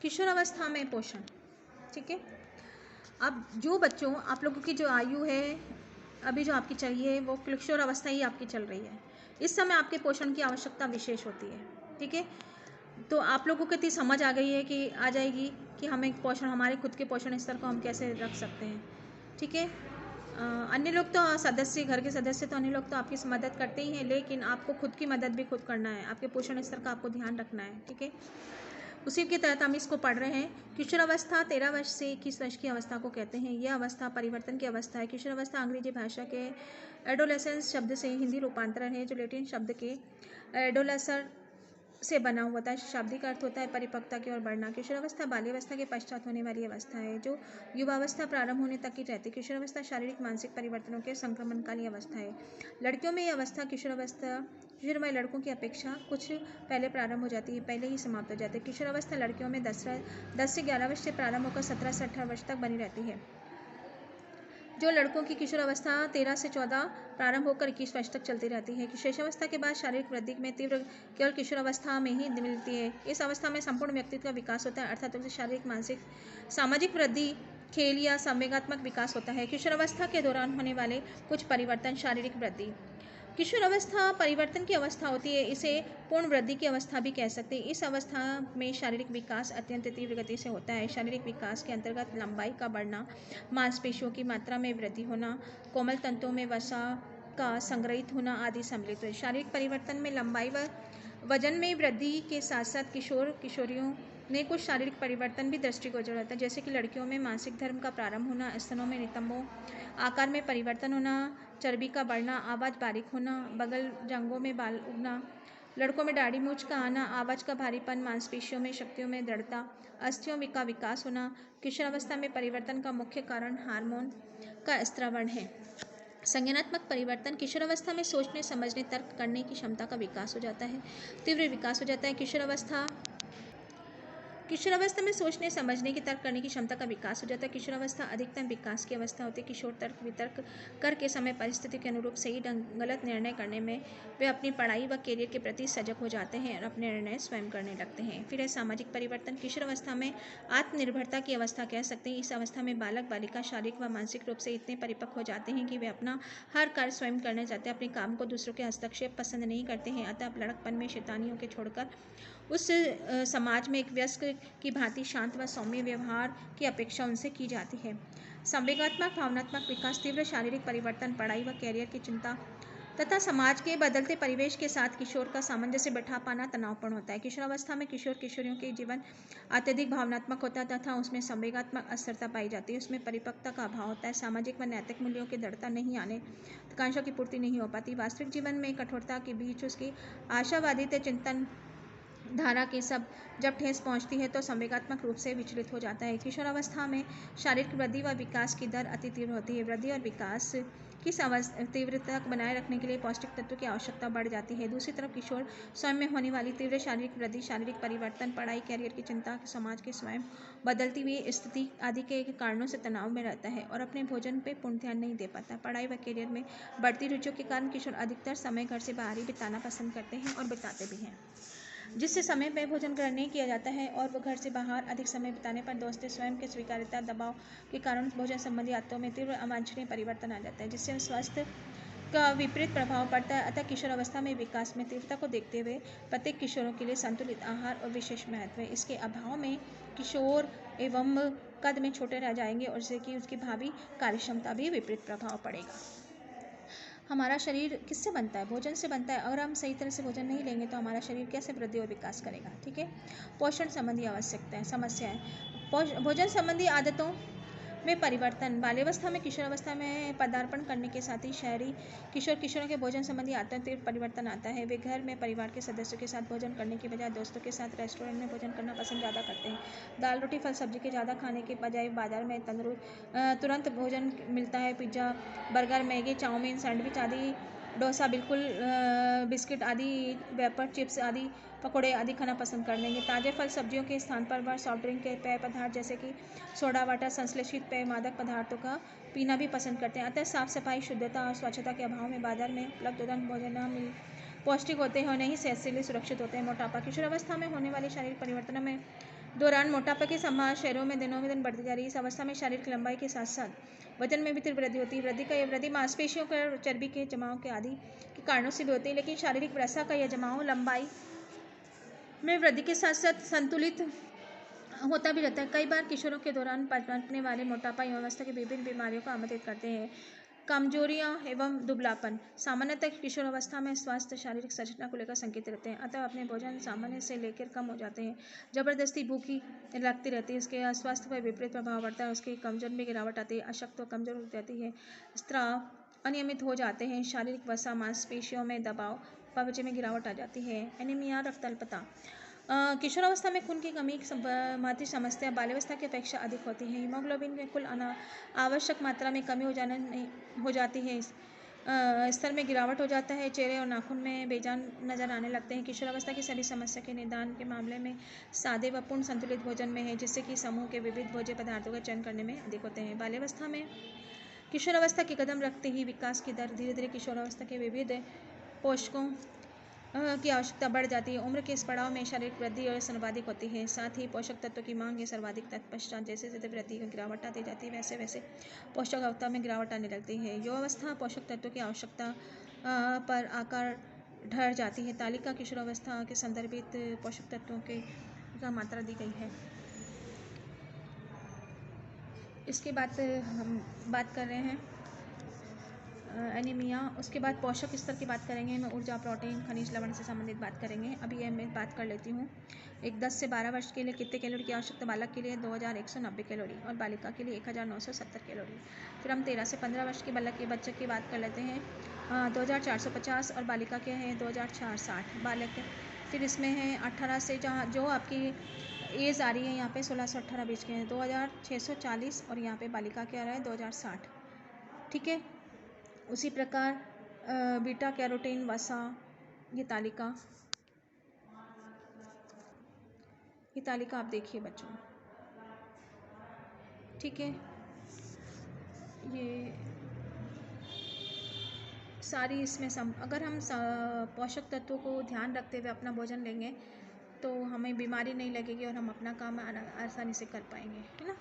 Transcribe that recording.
किशोरावस्था में पोषण, ठीक है। अब जो बच्चों, आप लोगों की जो आयु है अभी जो आपकी चल रही है वो किशोरावस्था ही आपकी चल रही है। इस समय आपके पोषण की आवश्यकता विशेष होती है, ठीक है। तो आप लोगों को इतनी समझ आ गई है कि आ जाएगी कि हमें पोषण, हमारे खुद के पोषण स्तर को हम कैसे रख सकते हैं, ठीक है। अन्य लोग तो सदस्य, घर के सदस्य तो अन्य लोग तो आपकी मदद करते ही हैं, लेकिन आपको खुद की मदद भी खुद करना है, आपके पोषण स्तर का आपको ध्यान रखना है, ठीक है। उसी के तहत हम इसको पढ़ रहे हैं। किशोरावस्था 13 वर्ष से 21 वर्ष की अवस्था को कहते हैं। यह अवस्था परिवर्तन की अवस्था है। किशोरावस्था अंग्रेजी भाषा के एडोलेसेंस शब्द से हिंदी रूपांतरण है, जो लैटिन शब्द के एडोलेसर से बना हुआ था। शाब्दिक अर्थ होता है परिपक्वता की ओर बढ़ना। किशोरावस्था बाल्यावस्था के पश्चात होने वाली अवस्था है, जो युवावस्था प्रारंभ होने तक की रहती है। किशोरावस्था शारीरिक मानसिक परिवर्तनों के संक्रमणकाली अवस्था है। लड़कियों में यह अवस्था किशोरवय लड़कों की अपेक्षा कुछ पहले प्रारंभ हो जाती है, पहले ही समाप्त हो जाती है। किशोरावस्था लड़कियों में 10 से 11 वर्ष से प्रारंभ होकर 17 से 18 वर्ष तक बनी रहती है। जो लड़कों की किशोरावस्था 13 से 14 प्रारंभ होकर 21 वर्ष तक चलती रहती है। किशोरावस्था के बाद शारीरिक वृद्धि में तीव्र केवल किशोरावस्था में ही मिलती है। इस अवस्था में संपूर्ण व्यक्तित्व का विकास होता है, अर्थात उसे शारीरिक, मानसिक, सामाजिक वृद्धि, खेल या संवेगात्मक विकास होता है। किशोरावस्था के दौरान होने वाले कुछ परिवर्तन। शारीरिक वृद्धि, किशोरावस्था परिवर्तन की अवस्था होती है, इसे पूर्ण वृद्धि की अवस्था भी कह सकते हैं। इस अवस्था में शारीरिक विकास अत्यंत तीव्र गति से होता है। शारीरिक विकास के अंतर्गत लंबाई का बढ़ना, मांसपेशियों की मात्रा में वृद्धि होना, कोमल तंतुओं में वसा का संग्रहित होना आदि सम्मिलित है। शारीरिक परिवर्तन में लंबाई व वजन में वृद्धि के साथ साथ किशोर किशोरियों में कुछ शारीरिक परिवर्तन भी दृष्टिगोचर होता है, जैसे कि लड़कियों में मासिक धर्म का प्रारंभ होना, स्तनों में नितंबों आकार में परिवर्तन होना, चर्बी का बढ़ना, आवाज़ बारीक होना, बगल जांघों में बाल उगना, लड़कों में दाढ़ी मूंछ का आना, आवाज़ का भारीपन, मांसपेशियों में शक्तियों में दृढ़ता, अस्थियों का विकास होना। किशोरावस्था में परिवर्तन का मुख्य कारण हार्मोन का स्रावण है। संज्ञानात्मक परिवर्तन, किशोरावस्था में सोचने, समझने, तर्क करने की क्षमता का विकास हो जाता है, तीव्र विकास हो जाता है। किशोरावस्था में सोचने, समझने की, तर्क करने की क्षमता का विकास हो जाता है। किशोरावस्था अधिकतम विकास की अवस्था होती है। किशोर तर्क वितर्क करके समय परिस्थिति के अनुरूप सही गलत निर्णय करने में वे अपनी पढ़ाई व कैरियर के प्रति सजग हो जाते हैं और अपने निर्णय स्वयं करने लगते हैं। फिर है सामाजिक परिवर्तन। किशोरावस्था में आत्मनिर्भरता की अवस्था कह सकते हैं। इस अवस्था में बालक बालिका शारीरिक व मानसिक रूप से इतने परिपक्व हो जाते हैं कि वे अपना हर कार्य स्वयं करना चाहते हैं, अपने काम को दूसरों के हस्तक्षेप पसंद नहीं करते हैं। अतः अब लड़कपन में शैतानियों के छोड़कर उस समाज में एक वयस्क की भांति शांत व सौम्य व्यवहार की अपेक्षा उनसे की जाती है। संवेगात्मक भावनात्मक विकास, तीव्र शारीरिक परिवर्तन, पढ़ाई व कैरियर की चिंता तथा समाज के बदलते परिवेश के साथ किशोर का सामंजस्य बैठा पाना तनावपूर्ण होता है। किशोरावस्था में किशोर किशोरियों के जीवन अत्यधिक भावनात्मक होता है तथा उसमें संवेगात्मक अस्थिरता पाई जाती है। उसमें परिपक्वता का अभाव होता है। सामाजिक व नैतिक मूल्यों की दृढ़ता नहीं आने, आकांक्षा की पूर्ति नहीं हो पाती। वास्तविक जीवन में कठोरता के बीच उसकी आशावादिता चिंतन धारा के सब जब ठेस पहुंचती है तो संवेगात्मक रूप से विचलित हो जाता है। किशोरावस्था में शारीरिक वृद्धि व विकास की दर अति तीव्र होती है। वृद्धि और विकास की तीव्रता बनाए रखने के लिए पौष्टिक तत्व की आवश्यकता बढ़ जाती है। दूसरी तरफ किशोर स्वयं में होने वाली तीव्र शारीरिक वृद्धि, शारीरिक परिवर्तन, पढ़ाई कैरियर की चिंता, समाज के स्वयं बदलती हुई स्थिति आदि के कारणों से तनाव में रहता है और अपने भोजन पर पूर्ण ध्यान नहीं दे पाता। पढ़ाई व कैरियर में बढ़ती रुचियों के कारण किशोर अधिकतर समय घर से बाहर ही बिताना पसंद करते हैं और बिताते भी हैं, जिससे समय में भोजन ग्रहण नहीं किया जाता है और वह घर से बाहर अधिक समय बिताने पर दोस्तों स्वयं के स्वीकार्यता दबाव के कारण भोजन संबंधी आदतों में तीव्र अवांछनीय परिवर्तन आ जाता है, जिससे स्वास्थ्य का विपरीत प्रभाव पड़ता है। अतः किशोरावस्था में विकास में तीव्रता को देखते हुए प्रत्येक किशोरों के लिए संतुलित आहार और विशेष महत्व है। इसके अभाव में किशोर एवं कद में छोटे रह जाएंगे और जिससे कि उसकी भावी कार्यक्षमता भी विपरीत प्रभाव पड़ेगा। हमारा शरीर किससे बनता है? भोजन से बनता है। अगर हम सही तरह से भोजन नहीं लेंगे तो हमारा शरीर कैसे वृद्धि और विकास करेगा, ठीक है। पोषण संबंधी आवश्यकताएं, समस्याएं, भोजन संबंधी आदतों में परिवर्तन। बाल्यावस्था में किशोरावस्था में पदार्पण करने के साथ ही शहरी किशोरों के भोजन संबंधी आदतों में परिवर्तन आता है। वे घर में परिवार के सदस्यों के साथ भोजन करने की बजाय दोस्तों के साथ रेस्टोरेंट में भोजन करना पसंद ज़्यादा करते हैं। दाल रोटी फल सब्जी के ज़्यादा खाने के बजाय बाजार में तुरंत भोजन मिलता है। Pizza, burger, Maggi, chowmein, sandwich आदि, डोसा, बिस्किट आदि, वेपर चिप्स आदि, पकौड़े आदि खाना पसंद कर लेंगे। ताज़े फल सब्जियों के स्थान पर वह सॉफ्ट ड्रिंक के पेय पदार्थ जैसे कि सोडा वाटर, संश्लेषित पेय, मादक पदार्थों का पीना भी पसंद करते हैं। अतः साफ सफाई, शुद्धता और स्वच्छता के अभाव में बाजार में उपलब्ध भोजन पौष्टिक होते हैं और नहीं सेहत के लिए सुरक्षित होते हैं। मोटापा, किशोरावस्था में होने वाले शारीरिक परिवर्तनों में दौरान मोटापा की संभावना शहरों में दिनों में दिन बढ़ती जा रही है। इस अवस्था में शारीरिक लंबाई के साथ साथ वजन में भी तीव्र वृद्धि होती है। वृद्धि मांसपेशियों और चर्बी के जमाव के आदि के कारणों से भी होती है, लेकिन शारीरिक वसा का यह जमाव लंबाई में वृद्धि के साथ साथ संतुलित होता भी रहता है। कई बार किशोरों के दौरान पनपने वाले मोटापा युवावस्था की विभिन्न बीमारियों को आमंत्रित करते हैं। कमजोरियां एवं दुबलापन सामान्यतः किशोरावस्था में स्वास्थ्य शारीरिक संरचना को लेकर संकेत रहते हैं, अतः अपने भोजन सामान्य से लेकर कम हो जाते हैं। जबरदस्ती भूखी लगती रहती है, इसके स्वास्थ्य पर विपरीत प्रभाव पड़ता है। उसके कमजोर में गिरावट आती है, अशक्त व कमजोर हो जाती है, स्त्राव अनियमित हो जाते हैं, शारीरिक वसा मांसपेशियों में दबाव पाचन में गिरावट आ जाती है। एनीमिया रक्त अल्पता किशोरावस्था में खून की कमी संबंधी समस्या बाल्यावस्था की अपेक्षा अधिक होती है। हीमोग्लोबिन के कुल आवश्यक मात्रा में कमी हो जाती है, स्तर में गिरावट हो जाता है, चेहरे और नाखून में बेजान नजर आने लगते हैं। किशोरावस्था की सभी समस्या के निदान के मामले में सादे व पूर्ण संतुलित भोजन में है, जिससे कि समूह के विविध भोज्य पदार्थों का चयन करने में अधिक होते हैं। बाल्यावस्था में किशोरावस्था के कदम रखते ही विकास की दर धीरे धीरे किशोरावस्था के विविध पोषकों की आवश्यकता बढ़ जाती है। उम्र के इस पड़ाव में शारीरिक वृद्धि और सर्वाधिक होती है, साथ ही पोषक तत्वों की मांग के सर्वाधिक तत्पश्चात जैसे जैसे वृद्धि की गिरावट आती जाती है, वैसे वैसे पोषक आवश्यकता में गिरावट आने लगती है। युवावस्था पोषक तत्वों की आवश्यकता पर आकार ढह जाती है। तालिका किशोरावस्था के संदर्भित पोषक तत्वों की का मात्रा दी गई है। इसके बाद हम बात कर रहे हैं एनीमिया। उसके बाद पोषक स्तर की बात करेंगे, मैं ऊर्जा प्रोटीन खनिज लवण से संबंधित बात करेंगे। अभी ये मैं बात कर लेती हूँ। एक 10 से 12 वर्ष के लिए कितने कैलोरी की आवश्यकता? बालक के लिए 2190 कैलोरी और बालिका के लिए 1970 कैलोरी। फिर हम 13 से 15 वर्ष के बालक के बच्चे की बात कर लेते हैं, 2450 और बालिका के हैं 2460 बालक। फिर इसमें है 18 से जहाँ जो आपकी एज आ रही है यहाँ पे 16 से 18 बीच के हैं 2640 और यहाँ पे बालिका क्या रहा है 2060। ठीक है, उसी प्रकार बीटा कैरोटीन वसा ये तालिका आप देखिए बच्चों। ठीक है, ये सारी इसमें अगर हम पोषक तत्वों को ध्यान रखते हुए अपना भोजन लेंगे तो हमें बीमारी नहीं लगेगी और हम अपना काम आसानी से कर पाएंगे, है ना।